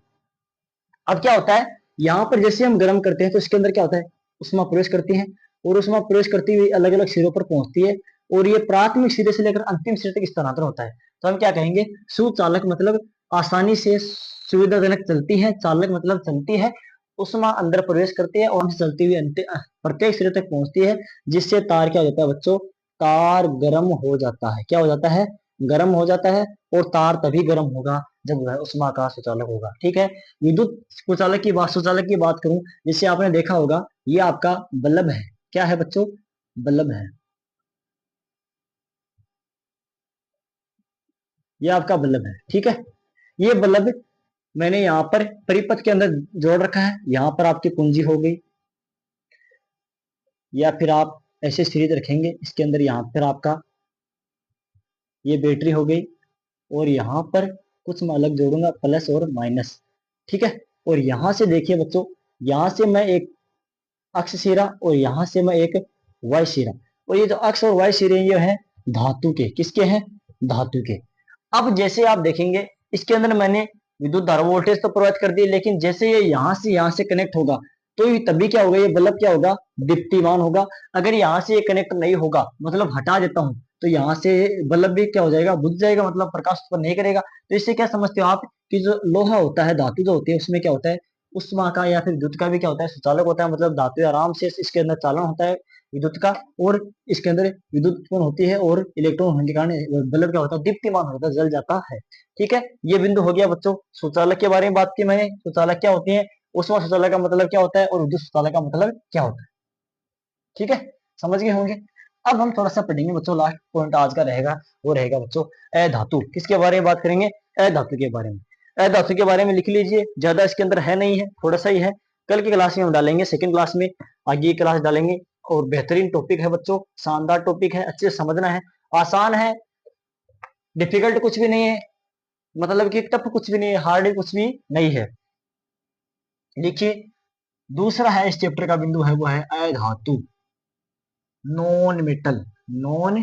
अब क्या होता है, यहाँ पर जैसे हम गर्म करते हैं तो इसके अंदर क्या होता है, उष्मा प्रवेश करती है और उष्मा प्रवेश करती हुई अलग अलग सिरों पर पहुंचती है और ये प्राथमिक सिरे से लेकर अंतिम सिरे तक स्थानांतरण होता है। तो हम क्या कहेंगे, सुचालक मतलब आसानी से सुविधाजनक चलती है, चालक मतलब चलती है, उष्मा अंदर प्रवेश करती है और चलती हुई प्रत्येक सिरे तक पहुंचती है, जिससे तार क्या हो जाता है बच्चों, तार गर्म हो जाता है। क्या हो जाता है, गर्म हो जाता है। और तार तभी गर्म होगा जब वह उष्मा का सुचालक होगा। ठीक है, विद्युत सुचालक की बात करूं, जिसे आपने देखा होगा ये आपका बल्ब है। क्या है बच्चों, बल्ब है, ये आपका बल्ब है। ठीक है, ये बल्ब मैंने यहाँ पर परिपथ के अंदर जोड़ रखा है, यहाँ पर आपकी कुंजी हो गई या फिर आप ऐसे सीरीज रखेंगे इसके अंदर, यहाँ पर आपका ये बैटरी हो गई और यहाँ पर कुछ मैं अलग जोड़ूंगा प्लस और माइनस। ठीक है, और यहाँ से देखिए बच्चों, यहाँ से मैं एक अक्ष सिरा और यहाँ से मैं एक वाय सिरा, और ये जो अक्ष और वाय सिरे ये हैं धातु के, किसके हैं, धातु के। अब जैसे आप देखेंगे इसके अंदर मैंने विद्युत धारा वोल्टेज तो प्रोवाइड कर दी, लेकिन जैसे ये यहाँ से कनेक्ट होगा तो ये तभी क्या होगा, ये बल्ब क्या होगा, दीप्तिमान होगा। अगर यहाँ से ये कनेक्ट नहीं होगा, मतलब हटा देता हूं, तो यहाँ से बल्ब भी क्या हो जाएगा, बुझ जाएगा, मतलब प्रकाश उत्पन्न नहीं करेगा। तो इससे क्या समझते हो आप कि जो लोहा होता है, धातु जो होती है, उसमें क्या होता है, उष्मा का या फिर विद्युत का भी क्या होता है, सुचालक होता है। मतलब धातु आराम से इसके अंदर चालन होता है विद्युत का, और इसके अंदर विद्युत उत्पन्न होती है और इलेक्ट्रॉन होने के कारण बल्ब क्या होता है, दीप्तिमान होता है, जल जाता है। ठीक है, ये बिंदु हो गया बच्चों सुचालक के बारे में बात की मैंने। सुचालक क्या होती है, उष्मा सुचालक का मतलब क्या होता है और विद्युत सुचालक का मतलब क्या होता है। ठीक है, समझ गए होंगे। अब हम थोड़ा सा पढ़ेंगे बच्चों, लास्ट पॉइंट आज का रहेगा, वो रहेगा बच्चों अधातु। किसके बारे में बात करेंगे, अधातु के बारे में। अधातु के बारे में लिख लीजिए, ज्यादा इसके अंदर है नहीं है, थोड़ा सा ही है। कल की क्लास में हम डालेंगे, सेकंड क्लास में आगे की क्लास डालेंगे। और बेहतरीन टॉपिक है बच्चों, शानदार टॉपिक है, अच्छे से समझना है, आसान है, डिफिकल्ट कुछ भी नहीं है, मतलब कि टफ कुछ भी नहीं है, हार्ड कुछ भी नहीं है। देखिए दूसरा है इस चैप्टर का बिंदु है वो है अधातु, नॉन मेटल, नॉन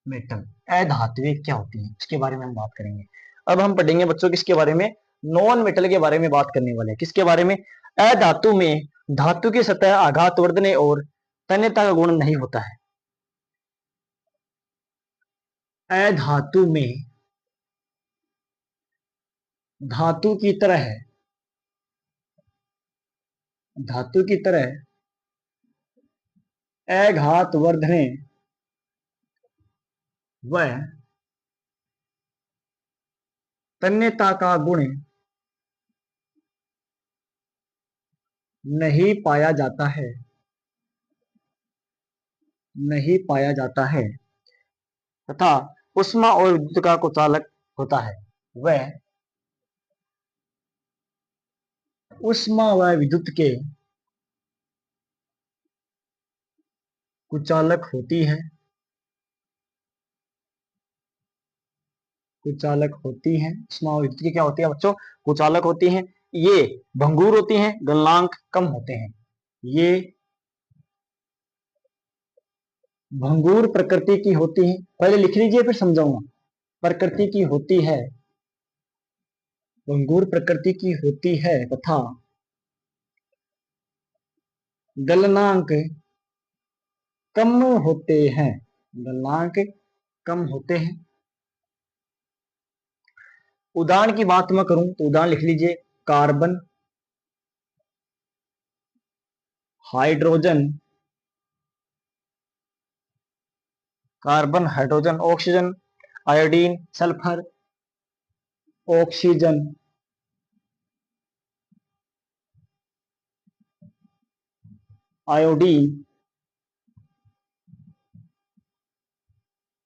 मेटल, अधातुएं क्या होती है इसके बारे में हम बात करेंगे। अब हम पढ़ेंगे बच्चों किसके बारे में, नॉन मेटल के बारे में बात करने वाले हैं। किसके बारे में, अधातु में धातु की सतह आघातवर्धन और तन्यता का गुण नहीं होता है। अधातु में धातु की तरह है, धातु की तरह अघातवर्धने व तन्यता का गुण नहीं पाया जाता है, नहीं पाया जाता है, तथा उष्मा और विद्युत का कुचालक होता है। वह उष्मा व विद्युत के कुचालक होती है, कुचालक होती हैं। उष्मा और विद्युत की क्या होती है बच्चों, कुचालक होती हैं। ये भंगुर होती हैं, गलनांक कम होते हैं। ये भंगुर प्रकृति की होती है, पहले लिख लीजिए फिर समझाऊंगा। प्रकृति की होती है, भंगुर प्रकृति की होती है तथा गलनांक कम होते हैं, गलनांक कम होते हैं। उदाहरण की बात मैं करूं तो उदाहरण लिख लीजिए, carbon, hydrogen, carbon, hydrogen, oxygen, iodine, sulphur, oxygen, iodine,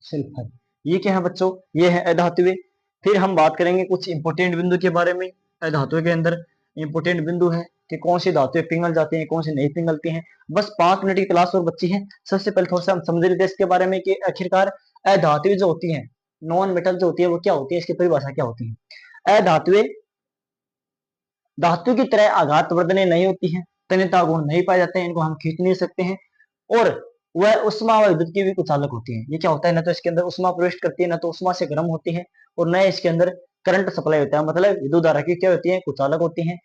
sulphur, ये क्या है बच्चों, ये है अधातुएं। फिर हम बात करेंगे कुछ इंपोर्टेंट बिंदु के बारे में। अधातुओं के अंदर इंपोर्टेंट बिंदु है कि कौन सी धातुएं पिघल जाती हैं, कौन सी नहीं पिघलती हैं। बस 5 मिनट की क्लास और बच्ची है। सबसे पहले थोड़ा सा हम समझ लेते हैं इसके बारे में कि आखिरकार अधातुएं जो होती हैं, नॉन मेटल जो होती है वो क्या होती है, इसकी परिभाषा क्या होती है। अधातुएं धातु की तरह आघातवर्धने नहीं होती हैं, तन्यता गुण नहीं पाए जाते हैं, इनको हम खींच नहीं सकते हैं। और वह उष्मा व विद्युत की भी कुचालक होती है। ये क्या होता है, ना तो इसके अंदर उष्मा प्रवेश करती है, ना तो उष्मा से गर्म होती है, और न इसके अंदर करंट सप्लाई होता है, मतलब विद्युत धारा की क्या होती है, कुचालक होती है।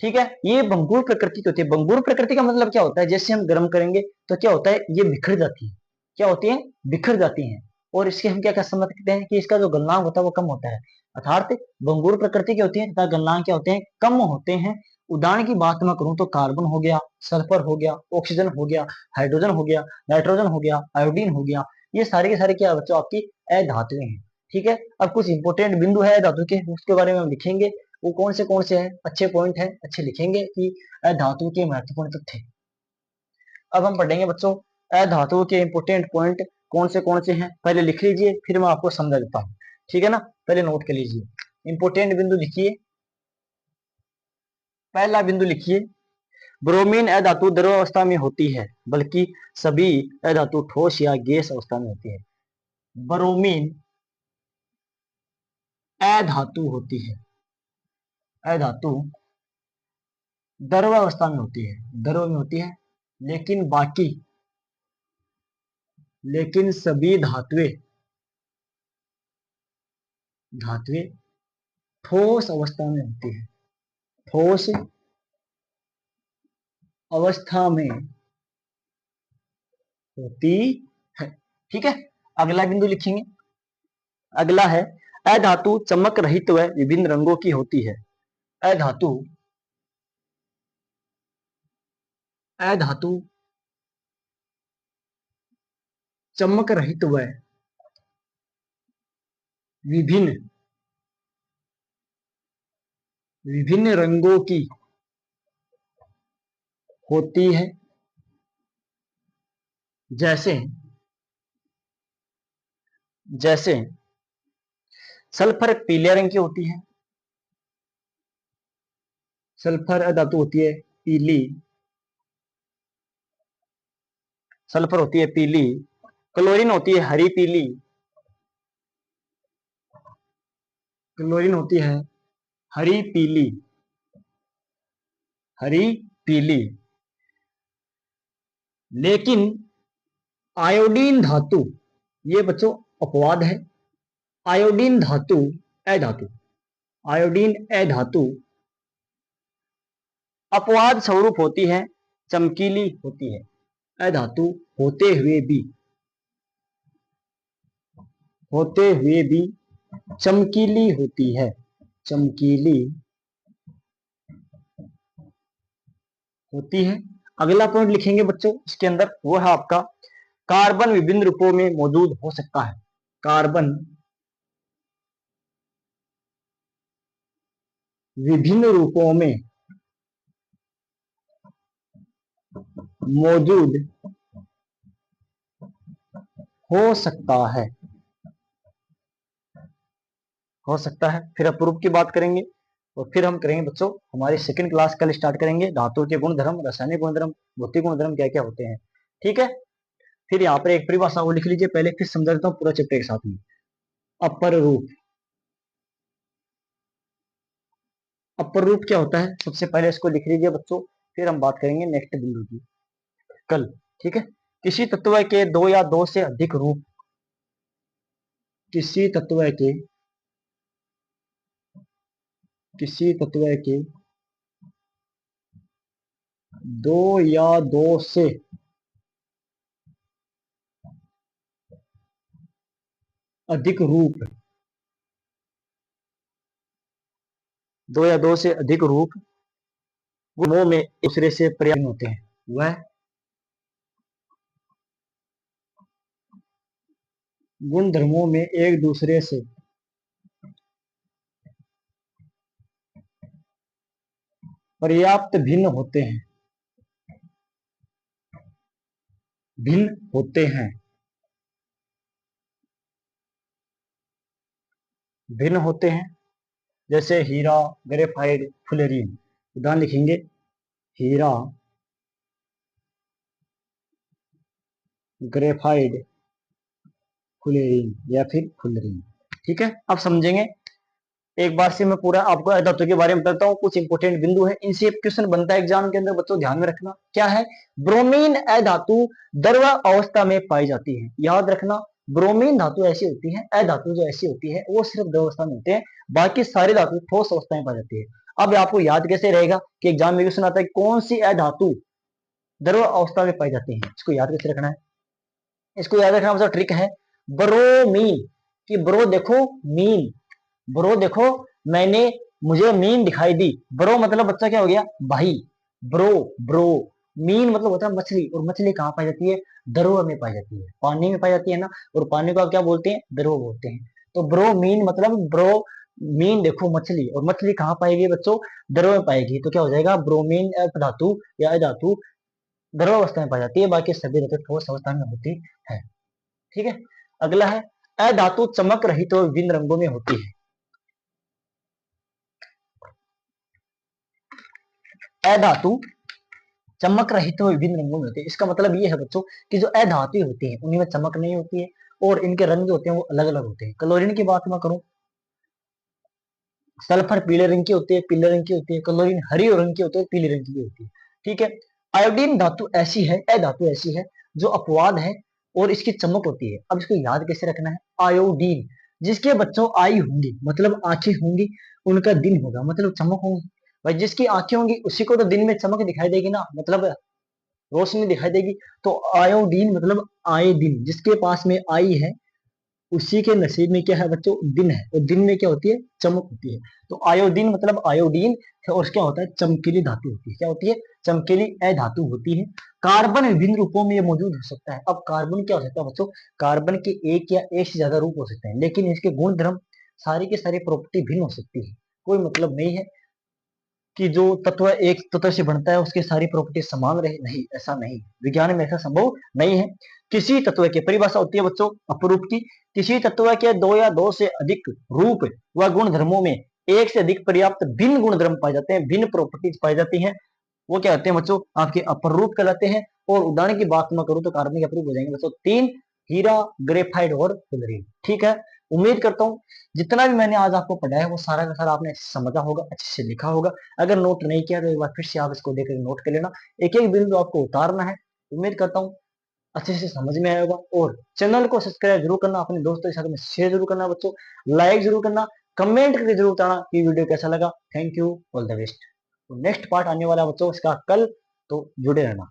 ठीक है, ये भंगुर प्रकृति की होती है। भंगुर प्रकृति का मतलब क्या होता है, जैसे हम गर्म करेंगे तो क्या होता है, ये बिखर जाती है। क्या होती है, बिखर जाती है। और इसके हम क्या क्या समझ सकते हैं कि इसका जो गलनांक होता है वो कम होता है, अर्थात भंगुर प्रकृति की होती है तथा गलनांक क्या होते हैं, कम होते हैं। उदाहरण की बात मैं करूं तो कार्बन हो गया, सल्फर हो गया, ऑक्सीजन हो गया, हाइड्रोजन हो गया, नाइट्रोजन हो गया, आयोडीन हो गया, ये सारे के सारे क्या बच्चों आपकी अधातुएं हैं। ठीक है, अब कुछ इंपोर्टेंट बिंदु है धातु के, उसके बारे में हम लिखेंगे। वो कौन से हैं, अच्छे पॉइंट है, अच्छे लिखेंगे कि अधातु के महत्वपूर्ण तथ्य। अब हम पढ़ेंगे बच्चों अधातुओं के इंपोर्टेंट पॉइंट कौन से हैं, पहले लिख लीजिए फिर मैं आपको समझा देता हूँ। ठीक है ना, पहले नोट कर लीजिए, इंपोर्टेंट बिंदु लिखिए। पहला बिंदु लिखिए, ब्रोमीन अधातु द्रव अवस्था में होती है, बल्कि सभी अधातु ठोस या गैस अवस्था में होती है। ब्रोमीन अधातु होती है, अधातु द्रव अवस्था में होती है, द्रव में होती है, लेकिन बाकी लेकिन सभी धातुएं धातुएं ठोस अवस्था में होती है, ठोस अवस्था में होती है। ठीक है, अगला बिंदु लिखेंगे। अगला है, अधातु चमक रहित व विभिन्न रंगों की होती है। अधातु अधातु चमक रहित व विभिन्न विभिन्न रंगों की होती है। जैसे जैसे सल्फर पीले रंग की होती है, सल्फर धातु होती है पीली, सल्फर होती है पीली, क्लोरीन होती है हरी पीली, क्लोरीन होती है हरी पीली, हरी पीली। लेकिन आयोडीन धातु, ये बच्चों अपवाद है, आयोडीन धातु, अधातु, आयोडीन अधातु अपवाद स्वरूप होती है, चमकीली होती है, अधातु होते हुए भी, होते हुए भी चमकीली होती है, चमकीली होती है। अगला पॉइंट लिखेंगे बच्चों इसके अंदर, वो है आपका कार्बन विभिन्न रूपों में मौजूद हो सकता है, कार्बन विभिन्न रूपों में मौजूद हो सकता है, हो सकता है। फिर अप्रूव की बात करेंगे और फिर हम करेंगे बच्चों हमारी सेकंड क्लास कल स्टार्ट करेंगे, धातुओं के गुणधर्म, रासायनिक गुणधर्म, भौतिक गुणधर्म क्या क्या होते हैं, ठीक है। फिर यहाँ पर एक परिभाषा वो लिख लीजिए पहले, फिर समझा देता हूँ पूरा चैप्टर के साथ में। अपर रूप, अपर रूप क्या होता है सबसे पहले इसको लिख लीजिए बच्चों, फिर हम बात करेंगे नेक्स्ट बिंदु की कल, ठीक है। किसी तत्व के दो या दो से अधिक रूप, किसी तत्व के, किसी तत्व के दो या दो से अधिक रूप, दो या दो से अधिक रूप गुणों में एक दूसरे से पर्याप्त होते हैं, वह गुण धर्मों में एक दूसरे से पर्याप्त भिन्न होते हैं, भिन्न होते हैं, भिन्न होते हैं। जैसे हीरा, ग्रेफाइट, फुलेरीन, उदाहरण लिखेंगे हीरा, ग्रेफाइट, फुलेरीन या फिर फुलरीन, ठीक है। अब समझेंगे एक बार से मैं पूरा आपको अधातु के बारे में बताता हूँ, कुछ इंपोर्टेंट बिंदु है, इनसे क्वेश्चन बनता है एग्जाम के अंदर बच्चों, ध्यान में रखना। क्या है? ब्रोमीन अधातु द्रव अवस्था में पाई जाती है, याद रखना। ब्रोमीन धातु ऐसी होती है, अधातु जो ऐसी होती है वो सिर्फ द्रव अवस्था में होते हैं, बाकी सारी धातु ठोस अवस्था में पाई जाती है। अब आपको याद कैसे रहेगा कि एग्जाम में क्वेश्चन आता है कौन सी अधातु द्रव अवस्था में पाई जाती है, इसको याद कैसे रखना है? इसको याद रखना मतलब ट्रिक है ब्रोमीन की, ब्रो देखो मीन, ब्रो देखो मैंने, मुझे मीन दिखाई दी, ब्रो मतलब बच्चा क्या हो गया? भाई, ब्रो, ब्रो। मीन मतलब होता है मछली, और मछली कहाँ पाई जाती है? द्रव में पाई जाती है, पानी में पाई जाती है ना, और पानी को आप क्या बोलते हैं? द्रव बोलते हैं। तो ब्रो मीन मतलब ब्रो मीन देखो मछली, और मछली कहाँ पाएगी बच्चों? द्रव में पाएगी, तो क्या हो जाएगा? ब्रोमीन धातु या अधातु द्रव अवस्था में पाई जाती है, बाकी सभी धातु ठोस अवस्था में होती है, ठीक है। अगला है अधातु चमक रहित तो विभिन्न रंगों में होती है, अधातु चमक रहित तो विभिन्न रंगों में होती है। इसका मतलब ये है बच्चों कि जो अधातु होती है उनमें चमक नहीं होती है, और इनके रंग जो होते हैं वो अलग अलग होते हैं। क्लोरीन की बात मैं करूं, सल्फर पीले रंग की होती है, पीले रंग की होती है, क्लोरीन हरी रंग की होती है, पीले रंग की होती है, ठीक है। आयोडीन धातु ऐसी है, अधातु ऐसी है जो अपवाद है और इसकी चमक होती है। अब इसको याद कैसे रखना है? आयोडीन, जिसके बच्चों आई होंगी मतलब आंखें होंगी, उनका दिन होगा मतलब चमक होगी। भाई जिसकी आंखें होंगी उसी को तो दिन में चमक दिखाई देगी ना, मतलब रोशनी दिखाई देगी। तो आयोडीन मतलब आए दिन, जिसके पास में आई है उसी के नसीब में क्या है बच्चों? दिन है, और दिन में क्या होती है? चमक होती है। तो आयोडीन मतलब आयोडीन है, और क्या होता है? चमकीली धातु होती है। क्या होती है? चमकीली अधातु होती है। कार्बन विभिन्न रूपों में मौजूद हो सकता है। अब कार्बन क्या हो सकता है बच्चों? कार्बन के एक या एक से ज्यादा रूप हो सकते हैं, लेकिन इसके गुण धर्म सारी की सारी प्रॉपर्टी भिन्न हो सकती है। कोई मतलब नहीं है कि जो तत्व एक तत्व से बनता है उसकी सारी प्रॉपर्टी समान रहे, नहीं, ऐसा नहीं, विज्ञान में ऐसा संभव नहीं है। किसी तत्व की परिभाषा होती है बच्चों अपरूप की, किसी तत्व के दो या दो से अधिक रूप व गुण धर्मों में एक से अधिक पर्याप्त भिन्न गुणधर्म पाए जाते हैं, भिन्न प्रॉपर्टीज पाई जाती हैं, वो क्या होते हैं बच्चों, आपके अपर रूप कहलाते हैं। और उदाहरण की बात मैं करूं तो कार्बनिक अपर रूप हो जाएंगे बच्चों तीन, हीरा, ग्रेफाइट और फ्लोरीन। ठीक है, उम्मीद करता हूं जितना भी मैंने आज आपको पढ़ाया है वो सारा का सारा आपने समझा होगा, अच्छे से लिखा होगा। अगर नोट नहीं किया तो एक बार फिर से आप इसको देखकर नोट कर लेना, एक एक बिंदु आपको उतारना है। उम्मीद करता हूँ अच्छे से समझ में आएगा। और चैनल को सब्सक्राइब जरूर करना, अपने दोस्तों के साथ में शेयर जरूर करना बच्चों, लाइक जरूर करना, कमेंट करके जरूर बताना कि वीडियो कैसा लगा। Thank you, all the best. Next part आने वाला है बच्चों इसका कल, तो जुड़े रहना।